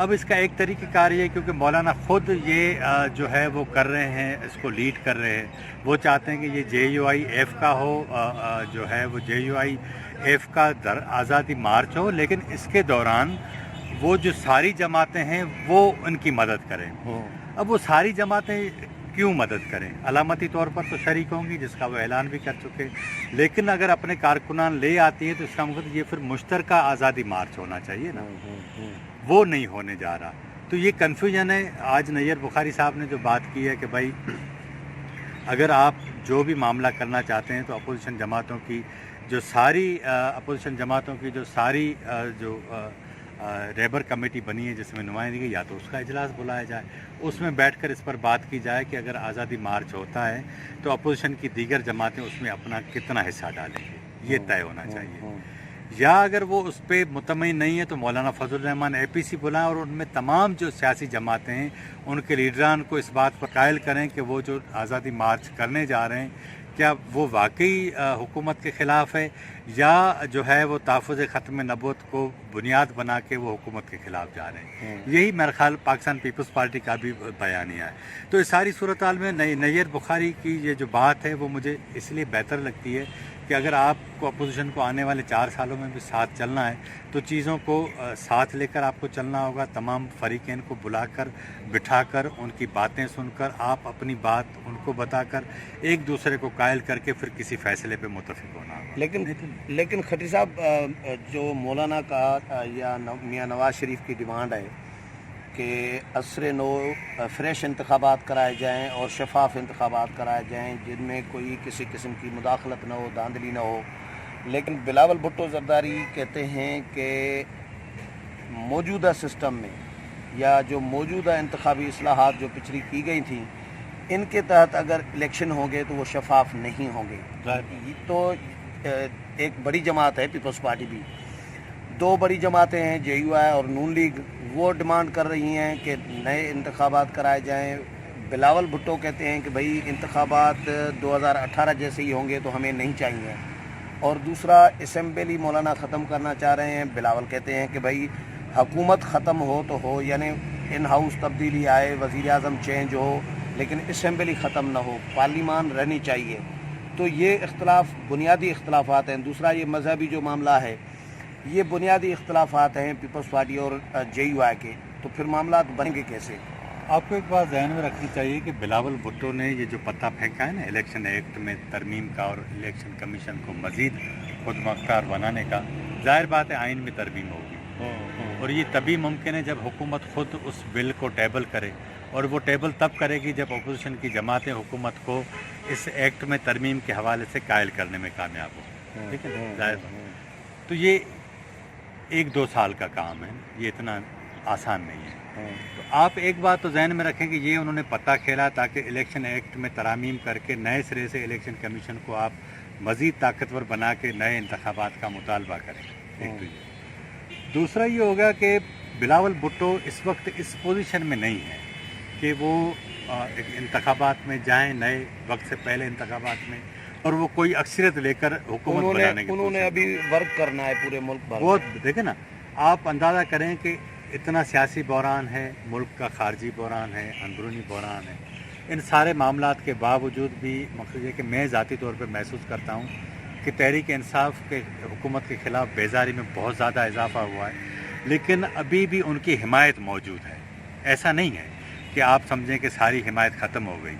اب اس کا ایک طریقہ کار یہ ہے، کیونکہ مولانا خود یہ جو ہے وہ کر رہے ہیں، اس کو لیڈ کر رہے ہیں، وہ چاہتے ہیں کہ یہ JUIF کا ہو، جو ہے وہ JUIF کا آزادی مارچ ہو، لیکن اس کے دوران وہ جو ساری جماعتیں ہیں وہ ان کی مدد کریں۔ اب وہ ساری جماعتیں کیوں مدد کریں؟ علامتی طور پر تو شریک ہوں گی، جس کا وہ اعلان بھی کر چکے، لیکن اگر اپنے کارکنان لے آتی ہے تو اس کا مطلب یہ پھر مشترکہ آزادی مارچ ہونا چاہیے نا، وہ نہیں ہونے جا رہا۔ تو یہ کنفیوژن ہے۔ آج نیر بخاری صاحب نے جو بات کی ہے کہ بھائی اگر آپ جو بھی معاملہ کرنا چاہتے ہیں تو اپوزیشن جماعتوں کی جو ساری جو ریبر کمیٹی بنی ہے جس میں نمائندگی، یا تو اس کا اجلاس بلایا جائے، اس میں بیٹھ کر اس پر بات کی جائے کہ اگر آزادی مارچ ہوتا ہے تو اپوزیشن کی دیگر جماعتیں اس میں اپنا کتنا حصہ ڈالیں گے، یہ طے ہونا چاہیے۔ یا اگر وہ اس پہ مطمئن نہیں ہے تو مولانا فضل الرحمان APC بلائیں اور ان میں تمام جو سیاسی جماعتیں ہیں ان کے لیڈران کو اس بات پر قائل کریں کہ وہ جو آزادی مارچ کرنے جا رہے ہیں کیا وہ واقعی حکومت کے خلاف ہے، یا جو ہے وہ تحفظ ختم نبوت کو بنیاد بنا کے وہ حکومت کے خلاف جا رہے ہیں۔ یہی میرا خیال پاکستان پیپلز پارٹی کا بھی بیانیہ ہے۔ تو اس ساری صورتحال میں نیر بخاری کی یہ جو بات ہے وہ مجھے اس لیے بہتر لگتی ہے کہ اگر آپ کو اپوزیشن کو آنے والے 4 سالوں میں بھی ساتھ چلنا ہے تو چیزوں کو ساتھ لے کر آپ کو چلنا ہوگا، تمام فریقین کو بلا کر بٹھا کر ان کی باتیں سن کر آپ اپنی بات ان کو بتا کر ایک دوسرے کو قائل کر کے پھر کسی فیصلے پہ متفق ہونا ہوگا۔ لیکن کھٹی صاحب، جو مولانا کا یا میاں نواز شریف کی ڈیمانڈ ہے کہ عصر نو فریش انتخابات کرائے جائیں اور شفاف انتخابات کرائے جائیں جن میں کوئی کسی قسم کی مداخلت نہ ہو، دھاندلی نہ ہو، لیکن بلاول بھٹو زرداری کہتے ہیں کہ موجودہ سسٹم میں یا جو موجودہ انتخابی اصلاحات جو پچھلی کی گئی تھیں ان کے تحت اگر الیکشن ہوں گے تو وہ شفاف نہیں ہوں گے۔ تو ایک بڑی جماعت ہے پیپلز پارٹی بھی، 2 بڑی جماعتیں ہیں JUI اور نون لیگ، وہ ڈیمانڈ کر رہی ہیں کہ نئے انتخابات کرائے جائیں۔ بلاول بھٹو کہتے ہیں کہ بھائی انتخابات 2018 جیسے ہی ہوں گے تو ہمیں نہیں چاہیے، اور دوسرا اسمبلی مولانا ختم کرنا چاہ رہے ہیں۔ بلاول کہتے ہیں کہ بھائی حکومت ختم ہو تو ہو، یعنی ان ہاؤس تبدیلی آئے، وزیر اعظم چینج ہو، لیکن اسمبلی ختم نہ ہو، پارلیمان رہنی چاہیے۔ تو یہ اختلاف بنیادی اختلافات ہیں۔ دوسرا یہ مذہبی جو معاملہ ہے، یہ بنیادی اختلافات ہیں پیپلز پارٹی اور JUI کے، تو پھر معاملات بنیں گے کیسے؟ آپ کو ایک بات ذہن میں رکھنی چاہیے کہ بلاول بھٹو نے یہ جو پتہ پھینکا ہے نا الیکشن ایکٹ میں ترمیم کا اور الیکشن کمیشن کو مزید خود مختار بنانے کا، ظاہر بات ہے آئین میں ترمیم ہوگی، اور یہ تبھی ممکن ہے جب حکومت خود اس بل کو ٹیبل کرے، اور وہ ٹیبل تب کرے گی جب اپوزیشن کی جماعتیں حکومت کو اس ایکٹ میں ترمیم کے حوالے سے قائل کرنے میں کامیاب ہو۔ ٹھیک ہے، ظاہر بات۔ تو یہ 1-2 سال کا کام ہے، یہ اتنا آسان نہیں ہے۔ تو آپ ایک بات تو ذہن میں رکھیں کہ یہ انہوں نے پتہ کھیلا تاکہ الیکشن ایکٹ میں ترامیم کر کے نئے سرے سے الیکشن کمیشن کو آپ مزید طاقتور بنا کے نئے انتخابات کا مطالبہ کریں۔ ایک تو یہ، دوسرا یہ ہوگا کہ بلاول بھٹو اس وقت اس پوزیشن میں نہیں ہے کہ وہ انتخابات میں جائیں، نئے وقت سے پہلے انتخابات میں، اور وہ کوئی اکثریت لے کر حکومت بنانے کی انہوں نے ابھی ورک کرنا ہے پورے ملک بھر۔ وہ دیکھیں نا، آپ اندازہ کریں کہ اتنا سیاسی بحران ہے، ملک کا خارجی بحران ہے، اندرونی بحران ہے، ان سارے معاملات کے باوجود بھی مقصد یہ کہ میں ذاتی طور پہ محسوس کرتا ہوں کہ تحریک انصاف کے حکومت کے خلاف بیزاری میں بہت زیادہ اضافہ ہوا ہے، لیکن ابھی بھی ان کی حمایت موجود ہے۔ ایسا نہیں ہے کہ آپ سمجھیں کہ ساری حمایت ختم ہو گئی۔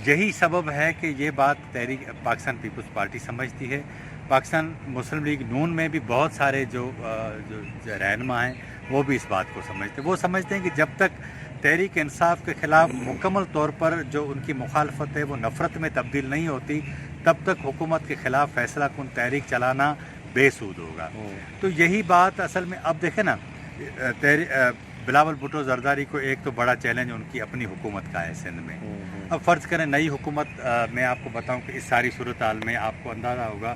یہی سبب ہے کہ یہ بات تحریک پاکستان پیپلز پارٹی سمجھتی ہے، پاکستان مسلم لیگ نون میں بھی بہت سارے جو رہنما ہیں وہ بھی اس بات کو سمجھتے ہیں۔ وہ سمجھتے ہیں کہ جب تک تحریک انصاف کے خلاف مکمل طور پر جو ان کی مخالفت ہے وہ نفرت میں تبدیل نہیں ہوتی، تب تک حکومت کے خلاف فیصلہ کن تحریک چلانا بے سود ہوگا۔ تو یہی بات اصل میں اب دیکھیں نا، بلاول بھٹو زرداری کو ایک تو بڑا چیلنج ان کی اپنی حکومت کا ہے سندھ میں۔ اب فرض کریں نئی حکومت، میں آپ کو بتاؤں کہ اس ساری صورتحال میں آپ کو اندازہ ہوگا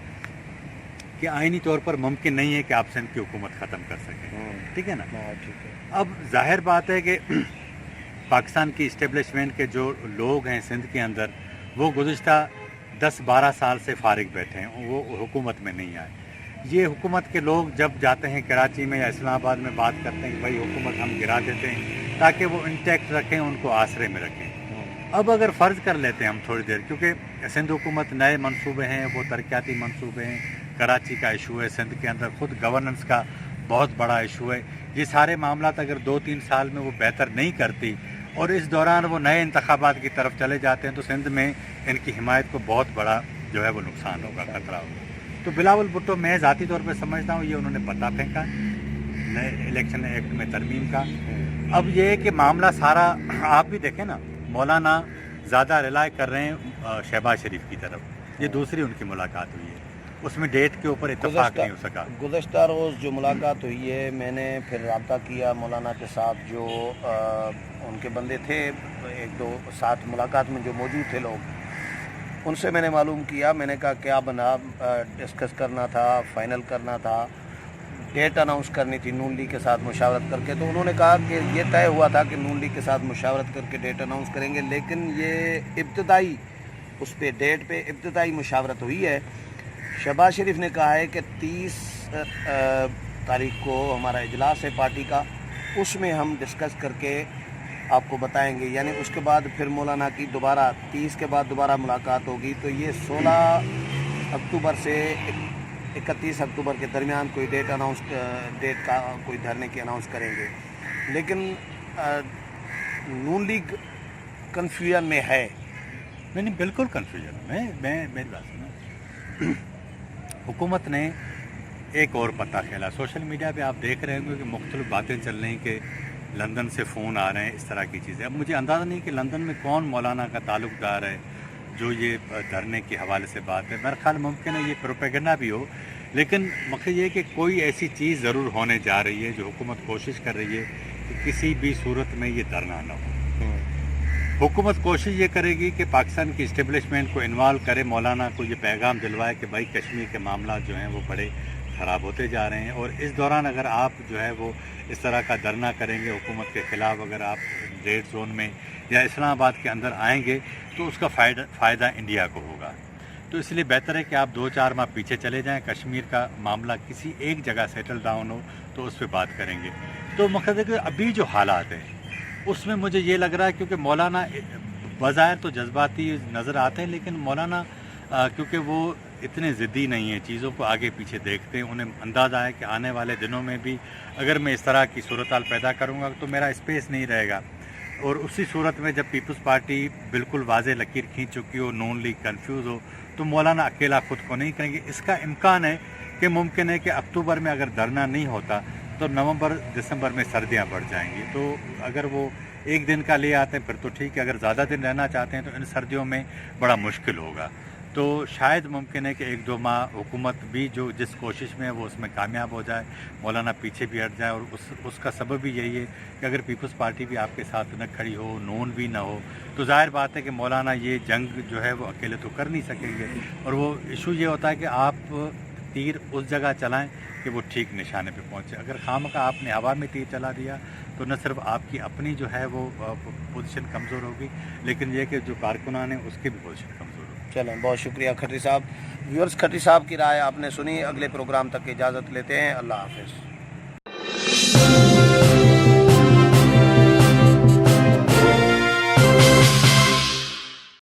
کہ آئینی طور پر ممکن نہیں ہے کہ آپ سندھ کی حکومت ختم کر سکیں، ٹھیک ہے نا۔ اب ظاہر بات ہے کہ پاکستان کی اسٹیبلشمنٹ کے جو لوگ ہیں سندھ کے اندر، وہ گزشتہ 10-12 سال سے فارغ بیٹھے ہیں، وہ حکومت میں نہیں آئے۔ یہ حکومت کے لوگ جب جاتے ہیں کراچی میں یا اسلام آباد میں بات کرتے ہیں کہ بھائی حکومت ہم گرا دیتے ہیں تاکہ وہ انٹیکٹ رکھیں، ان کو آسرے میں رکھیں۔ اب اگر فرض کر لیتے ہیں ہم تھوڑی دیر، کیونکہ سندھ حکومت نئے منصوبے ہیں، وہ ترقیاتی منصوبے ہیں، کراچی کا ایشو ہے، سندھ کے اندر خود گورننس کا بہت بڑا ایشو ہے، یہ سارے معاملات اگر 2-3 سال میں وہ بہتر نہیں کرتی اور اس دوران وہ نئے انتخابات کی طرف چلے جاتے ہیں تو سندھ میں ان کی حمایت کو بہت بڑا جو ہے وہ نقصان ہوگا، خطرہ ہوگا۔ تو بلاول بھٹو میں ذاتی طور پہ سمجھتا ہوں یہ انہوں نے پتا پھینکا نئے الیکشن ایکٹ میں ترمیم کا۔ اب یہ ہے کہ معاملہ سارا آپ بھی دیکھیں نا، مولانا زیادہ ریلائی کر رہے ہیں شہباز شریف کی طرف، یہ دوسری ان کی ملاقات ہوئی ہے، اس میں ڈیٹ کے اوپر اتفاق نہیں ہو سکا۔ گزشتہ روز جو ملاقات ہوئی ہے، میں نے پھر رابطہ کیا مولانا کے ساتھ، جو ان کے بندے تھے 1-2 ساتھ ملاقات میں جو موجود تھے لوگ، ان سے میں نے معلوم کیا، میں نے کہا کیا بنا، ڈسکس کرنا تھا، فائنل کرنا تھا، ڈیٹ اناؤنس کرنی تھی نون لیگ کے ساتھ مشاورت کر کے، تو انہوں نے کہا کہ یہ طے ہوا تھا کہ نون لیگ کے ساتھ مشاورت کر کے ڈیٹ اناؤنس کریں گے، لیکن یہ ابتدائی اس پہ ڈیٹ پہ ابتدائی مشاورت ہوئی ہے۔ شہباز شریف نے کہا ہے کہ 30 تاریخ کو ہمارا اجلاس ہے پارٹی کا، اس میں ہم ڈسکس کر کے آپ کو بتائیں گے، یعنی اس کے بعد پھر مولانا کی دوبارہ 30 کے بعد دوبارہ ملاقات ہوگی، تو یہ 16 اکتوبر سے 31 اکتوبر کے درمیان کوئی ڈیٹ کا کوئی دھرنے کی اناؤنس کریں گے۔ لیکن نون لیگ کنفیوژن میں ہے۔ نہیں بالکل کنفیوژن میں میری بات سنیں، حکومت نے ایک اور پتہ کھیلا، سوشل میڈیا پہ آپ دیکھ رہے ہوں گے کہ مختلف باتیں چل رہی ہیں کہ لندن سے فون آ رہے ہیں، اس طرح کی چیزیں۔ اب مجھے اندازہ نہیں کہ لندن میں کون مولانا کا تعلق دار ہے جو یہ دھرنے کے حوالے سے بات ہے، میرا خیال ممکن ہے یہ پروپیگنڈا بھی ہو، لیکن مقصد یہ کہ کوئی ایسی چیز ضرور ہونے جا رہی ہے جو حکومت کوشش کر رہی ہے کہ کسی بھی صورت میں یہ دھرنا نہ ہو۔ حکومت کوشش یہ کرے گی کہ پاکستان کی اسٹیبلشمنٹ کو انوالو کرے، مولانا کو یہ پیغام دلوائے کہ بھائی کشمیر کے معاملات جو ہیں وہ بڑے خراب ہوتے جا رہے ہیں، اور اس دوران اگر آپ جو ہے وہ اس طرح کا دھرنا کریں گے حکومت کے خلاف، اگر آپ ریڈ زون میں یا اسلام آباد کے اندر آئیں گے تو اس کا فائدہ انڈیا کو ہوگا۔ تو اس لیے بہتر ہے کہ آپ 2-4 ماہ پیچھے چلے جائیں، کشمیر کا معاملہ کسی ایک جگہ سیٹل ڈاؤن ہو تو اس پہ بات کریں گے۔ تو مقصد ہے کہ ابھی جو حالات ہیں اس میں مجھے یہ لگ رہا ہے، کیونکہ مولانا بظاہر تو جذباتی نظر آتے ہیں، لیکن مولانا کیونکہ وہ اتنے ضدی نہیں ہیں، چیزوں کو آگے پیچھے دیکھتے ہیں، انہیں اندازہ ہے کہ آنے والے دنوں میں بھی اگر میں اس طرح کی صورتحال پیدا کروں گا تو میرا اسپیس نہیں رہے گا، اور اسی صورت میں جب پیپلز پارٹی بالکل واضح لکیر کھینچ چکی ہو، نون لیگ کنفیوز ہو، تو مولانا اکیلا خود کو نہیں کریں گے۔ اس کا امکان ہے کہ ممکن ہے کہ اکتوبر میں اگر دھرنا نہیں ہوتا تو نومبر دسمبر میں سردیاں بڑھ جائیں گی، تو اگر وہ ایک دن کا لے آتے ہیں پھر تو ٹھیک ہے، اگر زیادہ دن رہنا چاہتے ہیں تو ان سردیوں میں بڑا مشکل ہوگا۔ تو شاید ممکن ہے کہ 1-2 ماہ حکومت بھی جو جس کوشش میں ہے وہ اس میں کامیاب ہو جائے، مولانا پیچھے بھی ہٹ جائے، اور اس کا سبب بھی یہی ہے کہ اگر پیپلز پارٹی بھی آپ کے ساتھ نہ کھڑی ہو، نون بھی نہ ہو، تو ظاہر بات ہے کہ مولانا یہ جنگ جو ہے وہ اکیلے تو کر نہیں سکیں گے، اور وہ ایشو یہ ہوتا ہے کہ آپ تیر اس جگہ چلائیں کہ وہ ٹھیک نشانے پہ پہنچے۔ اگر خامخواہ آپ نے ہوا میں تیر چلا دیا تو نہ صرف آپ کی اپنی جو ہے وہ پوزیشن کمزور ہوگی، لیکن یہ کہ جو کارکنان ہیں اس کی بھی پوزیشن کمزور ہوگی۔ چلیں، بہت شکریہ کھٹری صاحب۔ ویورز، کھٹری صاحب کی رائے آپ نے سنی، اگلے پروگرام تک اجازت لیتے ہیں، اللہ حافظ۔